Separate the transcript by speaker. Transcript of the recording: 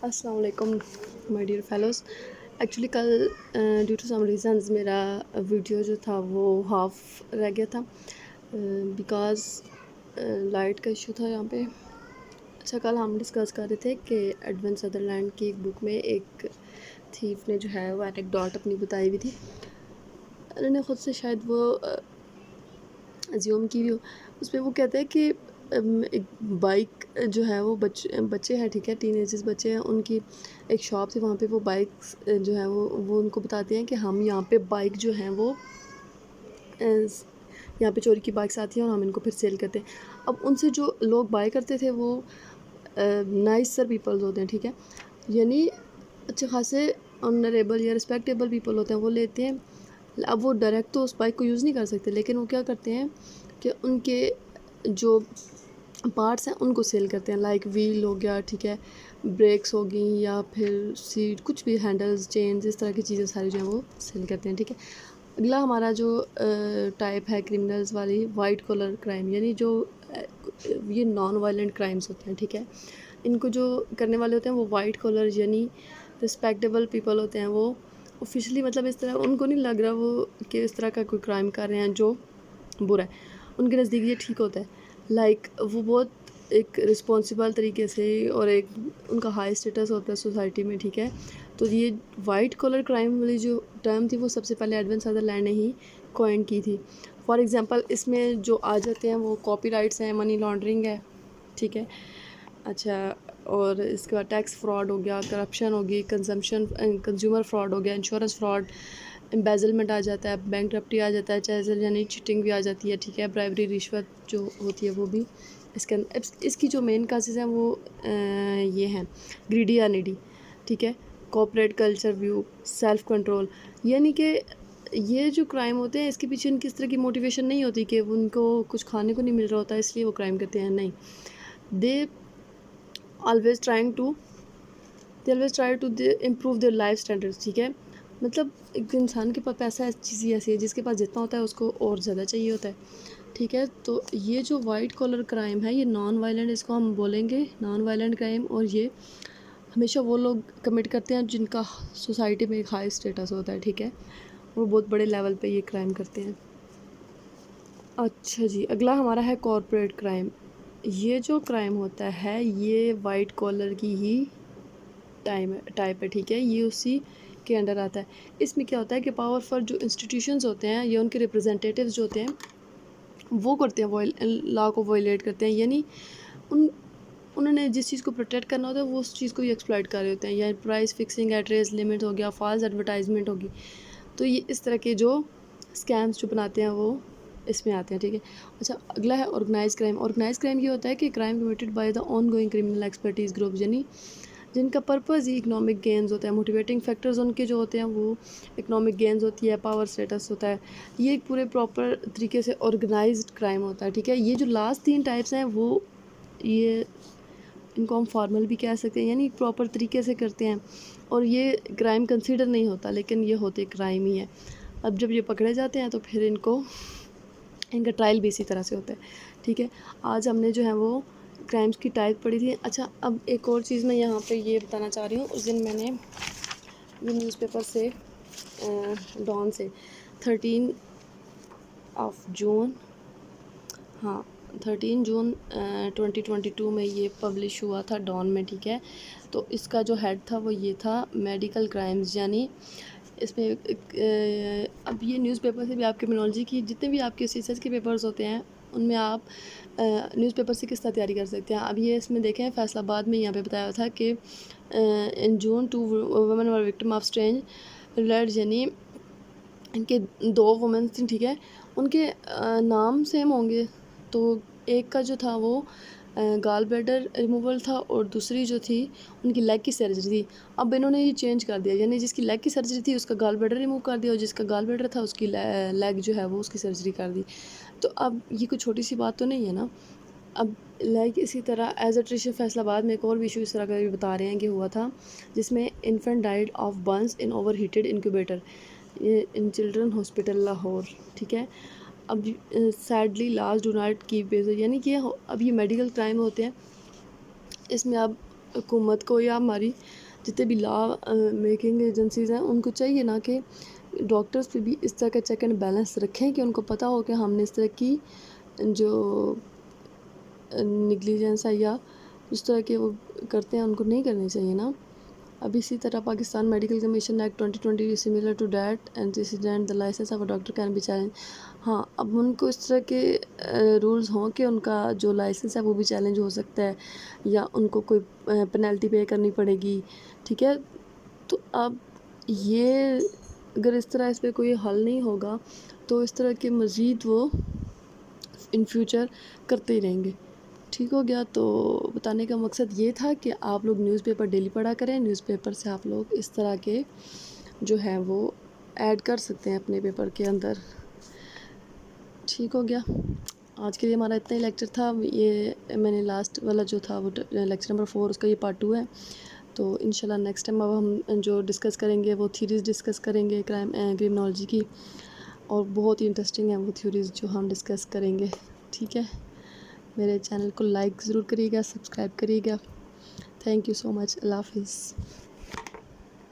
Speaker 1: अस्सलाम वालेकुम my dear fellows. Actually कल ड्यू टू सम रीज़न्स मेरा वीडियो जो था वो हाफ़ रह गया था बिकॉज़ लाइट का इशू था यहाँ पे। अच्छा, कल हम डिस्कस कर रहे थे कि एडविन सदरलैंड की एक बुक में एक थीफ ने जो है वो एनेक्डोट अपनी बताई हुई थी। उन्होंने ख़ुद से शायद वो अज्यूम की हुई हो। उसमें वो कहते हैं कि एक बाइक जो है वो बच्चे हैं, ठीक है, टीनेजर्स बच्चे हैं, उनकी एक शॉप थी, वहाँ पे वो बाइक्स जो है वो उनको बताते हैं कि हम यहाँ पे बाइक जो हैं वो यहाँ पे चोरी की बाइक्स आती हैं और हम इनको फिर सेल करते हैं। अब उनसे जो लोग बाय करते थे वो नाइसर पीपल्स होते हैं, ठीक है, यानी अच्छे खासे ऑनरेबल या रिस्पेक्टेबल पीपल होते हैं, वो लेते हैं। अब वो डायरेक्ट तो उस बाइक को यूज़ नहीं कर सकते, लेकिन वो क्या करते हैं कि उनके जो पार्ट्स हैं उनको सेल करते हैं, लाइक व्हील हो गया, ठीक है, ब्रेक्स हो गई, या फिर सीट, कुछ भी, हैंडल्स, चेन्स, इस तरह की चीज़ें सारी जो हैं वो सेल करते हैं, ठीक है। अगला हमारा जो टाइप है क्रिमिनल्स वाली, वाइट कॉलर क्राइम, यानी जो ये नॉन वायलेंट क्राइम्स होते हैं, ठीक है। इनको जो करने वाले होते हैं वो वाइट कॉलर यानी रिस्पेक्टेबल पीपल होते हैं। वो ऑफिशियली मतलब इस तरह उनको नहीं लग रहा वो कि इस तरह का कोई क्राइम कर रहे हैं जो बुरा है, उनके नज़दीक ये ठीक होता है। लाइक वो बहुत एक रिस्पॉन्सिबल तरीके से, और एक उनका हाई स्टेटस होता है सोसाइटी में, ठीक है। तो ये वाइट कॉलर क्राइम वाली जो टर्म थी वो सबसे पहले एडविन सदरलैंड ने ही कॉइन की थी। फॉर एग्ज़ाम्पल इसमें जो आ जाते हैं वो कॉपीराइट्स हैं, मनी लॉन्ड्रिंग है, ठीक है। अच्छा, और इसके बाद टैक्स फ्रॉड हो गया, करप्शन होगी, कंज्यूमर फ्रॉड हो गया, इंश्योरेंस फ्रॉड, एम्बेजलमेंट आ जाता है, बैंकरप्टी आ जाता है, चाहे यानी चीटिंग भी आ जाती है, ठीक है, ब्राइबरी, रिश्वत जो होती है वो भी इसके अंदर। इसकी जो मेन कासेस हैं वो ये हैं, ग्रीडी या नीडी, ठीक है, corporate culture view, self control, यानी कि ये जो क्राइम होते हैं इसके पीछे उनकी इस तरह की मोटिवेशन नहीं होती कि उनको कुछ खाने को नहीं मिल रहा होता इसलिए वो क्राइम करते हैं, नहीं। They always trying to they always try to improve their life standards, ठीक है। मतलब एक इंसान के पास पैसा चीज़ ऐसी है जिसके पास जितना होता है उसको और ज़्यादा चाहिए होता है, ठीक है। तो ये जो वाइट कॉलर क्राइम है ये नॉन वायलेंट, इसको हम बोलेंगे नॉन वायलेंट क्राइम, और ये हमेशा वो लोग कमिट करते हैं जिनका सोसाइटी में एक हाई स्टेटस होता है, ठीक है, वो बहुत बड़े लेवल पे ये क्राइम करते हैं। अच्छा जी, अगला हमारा है कॉर्पोरेट क्राइम। ये जो क्राइम होता है ये वाइट कॉलर की ही टाइप है, ठीक है, ये उसी के अंडर आता है। इसमें क्या होता है कि पावरफुल जो इंस्टीट्यूशंस होते हैं या उनके रिप्रेजेंटेटिव्स जो होते हैं वो करते हैं, लॉ को वायलेट करते हैं, यानी उन्होंने जिस चीज़ को प्रोटेक्ट करना होता है वो उस चीज़ को ही एक्सप्लॉइट कर रहे होते हैं, या प्राइस फिक्सिंग, एड्रेस लिमिट हो गया, फॉल्स एडवर्टाइजमेंट होगी। तो ये इस तरह के जो स्कैम्स जो बनाते हैं वो इसमें आते हैं, ठीक है। अच्छा, अगला है ऑर्गेनाइज क्राइम। ऑर्गेनाइज क्राइम ये होता है कि crime committed by the on going criminal expertise group, यानी जिनका पर्पज़ ही इकोनॉमिक गेंस होता है। मोटिवेटिंग फैक्टर्स उनके जो होते हैं वो इकोनॉमिक गेंस होती है, पावर स्टेटस होता है। ये एक पूरे प्रॉपर तरीके से ऑर्गेनाइज्ड क्राइम होता है, ठीक है। ये जो लास्ट 3 टाइप्स हैं वो ये इनको हम फॉर्मल भी कह सकते हैं, यानी प्रॉपर तरीके से करते हैं, और ये क्राइम कंसिडर नहीं होता, लेकिन ये होते क्राइम ही है। अब जब ये पकड़े जाते हैं तो फिर इनका ट्रायल भी इसी तरह से होता है, ठीक है। आज हमने जो है वो क्राइम्स की टाइप पढ़ी थी। अच्छा, अब एक और चीज़ मैं यहाँ पे ये बताना चाह रही हूँ। उस दिन मैंने ये न्यूज़पेपर से डॉन से 13 जून, हाँ 13 जून 2022 में ये पब्लिश हुआ था डॉन में, ठीक है। तो इसका जो हेड था वो ये था, मेडिकल क्राइम्स, यानी इसमें अब ये न्यूज़पेपर से भी आप क्रिमिनोलॉजी की जितने भी आपके सीएसएस के पेपर्स होते हैं उनमें आप न्यूज़पेपर से किस तरह तैयारी कर सकते हैं। अब ये इसमें देखें, फैसलाबाद में यहाँ पे बताया था कि इन जून 2 women were victim of strange blood, यानी इनके 2 वुमेन थी, ठीक है, उनके नाम सेम होंगे। तो एक का जो था वो गाल ब्लैडर रिमूवल था, और दूसरी जो थी उनकी लेग की सर्जरी थी। अब इन्होंने ये चेंज कर दिया, यानी जिसकी लेग की सर्जरी थी उसका गाल ब्लैडर रिमूव कर दिया, और जिसका गाल ब्लैडर था उसकी लेग जो है वो उसकी सर्जरी कर दी। तो अब ये कोई छोटी सी बात तो नहीं है ना। अब लाइक इसी तरह एज अ ट्रिशन फैसलाबाद में एक और भी इशू इस तरह का भी बता रहे हैं कि हुआ था, जिसमें infant died of Burns in over heated incubator in children hospital Lahore, ठीक है। अब sadly last do not keep base, यानी कि अब ये मेडिकल क्राइम होते हैं, इसमें अब हुकूमत को या हमारी जितने भी लॉ मेकिंग एजेंसीज़ हैं उनको चाहिए ना कि डॉक्टर्स पे भी इस तरह का चेक एंड बैलेंस रखें कि उनको पता हो कि हमने इस तरह की जो निगलिजेंस है या उस तरह के वो करते हैं उनको नहीं करनी चाहिए ना। अब इसी तरह Pakistan medical commission act 2020 similar to that antecedent the licence of a doctor can be challenge. हाँ, अब उनको इस तरह के रूल्स हों कि उनका जो लाइसेंस है वो भी चैलेंज हो सकता है या उनको कोई पेनल्टी पे करनी पड़ेगी, ठीक है। तो अब ये अगर इस तरह इस पर कोई हल नहीं होगा तो इस तरह के मज़ीद वो इन फ्यूचर करते ही रहेंगे। ठीक हो गया। तो बताने का मकसद ये था कि आप लोग न्यूज़पेपर डेली पढ़ा करें। न्यूज़पेपर से आप लोग इस तरह के जो है वो ऐड कर सकते हैं अपने पेपर के अंदर। ठीक हो गया। आज के लिए हमारा इतना ही लेक्चर था। ये मैंने लास्ट वाला जो था वो लेक्चर नंबर 4 उसका ये पार्ट 2 है। तो इंशाल्लाह नेक्स्ट टाइम अब हम जो डिस्कस करेंगे वो थ्योरीज़ डिस्कस करेंगे क्रिमिनोलॉजी की, और बहुत ही इंटरेस्टिंग है वो थ्योरीज़ जो हम डिस्कस करेंगे। ठीक है, मेरे चैनल को लाइक ज़रूर करिएगा, सब्सक्राइब करिएगा। Thank you so much. अल्लाह हाफ़िज़।